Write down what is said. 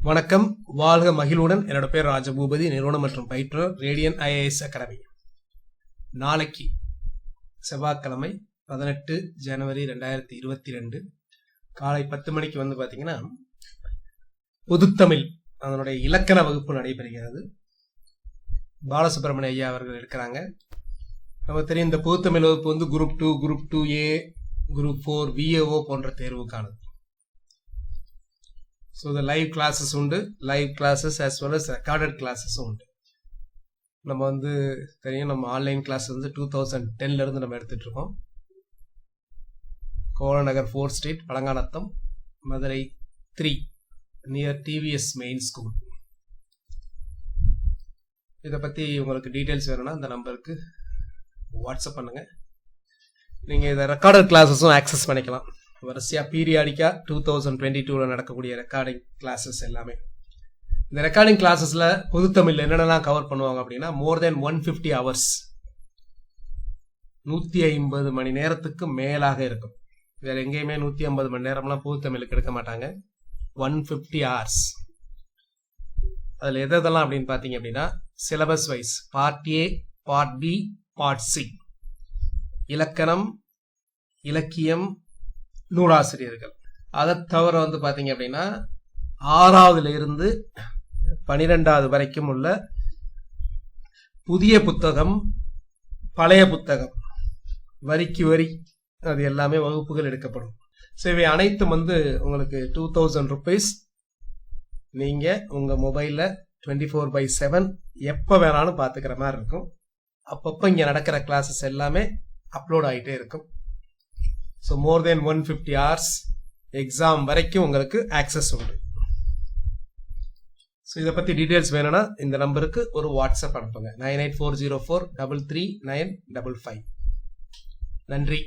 வணக்கம், வாழ்க மகிழ்வுடன். என்னோட பேர் ராஜபூபதி, நிறுவனம் மற்றும் பயிற்றுனர், ரேடியன் IAS அகாடமி. நாளைக்கு செவ்வாய்க்கிழமை 18 ஜனவரி 2022 காலை 10 மணிக்கு வந்து பார்த்தீங்கன்னா பொதுத்தமிழ் அதனுடைய இலக்கண வகுப்பு நடைபெறுகிறது. பாலசுப்ரமணிய ஐயா அவர்கள் இருக்கிறாங்க. நமக்கு தெரியும், இந்த பொதுத்தமிழ் வகுப்பு வந்து group 2, group 2A, group 4, VAO போன்ற தேர்வுக்கானது. ஸோ the லைவ் கிளாஸஸ் உண்டு, live classes as well as recorded கிளாஸஸும் உண்டு. நம்ம வந்து தெரியும், நம்ம ஆன்லைன் கிளாஸ் வந்து 2010 நம்ம எடுத்துட்டு இருக்கோம். கோலநகர் 4th Street, Palanganatham, Madurai 3 near TVS main school. இதை பற்றி உங்களுக்கு டீட்டெயில்ஸ் வேணும்னா இந்த நம்பருக்கு வாட்ஸ்அப் பண்ணுங்க. நீங்கள் இதை ரெக்கார்டட் கிளாஸஸும் ஆக்சஸ் பண்ணிக்கலாம். வரிசையாக பீரியாடிக்கா 2022 நடக்கக்கூடிய ரெக்கார்டிங் கிளாஸஸ் எல்லாமே. இந்த ரெக்கார்டிங் கிளாஸஸில் பொதுத்தமிழ் என்னென்னலாம் கவர் பண்ணுவாங்க அப்படின்னா, மோர் தென் 150 hours, 150 மணி நேரத்துக்கு மேலாக இருக்கும். வேற எங்கேயுமே 150 மணி நேரம்லாம் பொதுத்தமிழுக்கு எடுக்க மாட்டாங்க. 150 hours. அதில் எதெல்லாம் அப்படின்னு பார்த்தீங்க அப்படின்னா, syllabus wise part A, part B, part C. இலக்கணம், இலக்கியம், நூலாசிரியர்கள். அதை தவிர வந்து பார்த்தீங்க அப்படின்னா 6ஆவதுல இருந்து 12ஆவது வரைக்கும் உள்ள புதிய புத்தகம், பழைய புத்தகம், வரிக்கு வரி, அது எல்லாமே வகுப்புகள் எடுக்கப்படும். ஸோ இவை அனைத்தும் வந்து உங்களுக்கு 2000 rupees. நீங்கள் உங்கள் மொபைலில் 24/7 எப்போ வேணாலும் பார்த்துக்கிற மாதிரி இருக்கும். அப்பப்போ இங்கே நடக்கிற கிளாஸஸ் எல்லாமே அப்லோட் ஆகிட்டே இருக்கும். ஸோ மோர் தென் 150 hours, எக்ஸாம் வரைக்கும் உங்களுக்கு ஆக்சஸ் உண்டு. ஸோ இதை பற்றி டீட்டெயில்ஸ் வேணும்னா இந்த நம்பருக்கு ஒரு வாட்ஸ்அப் அனுப்புங்க. 98404 33955. நன்றி.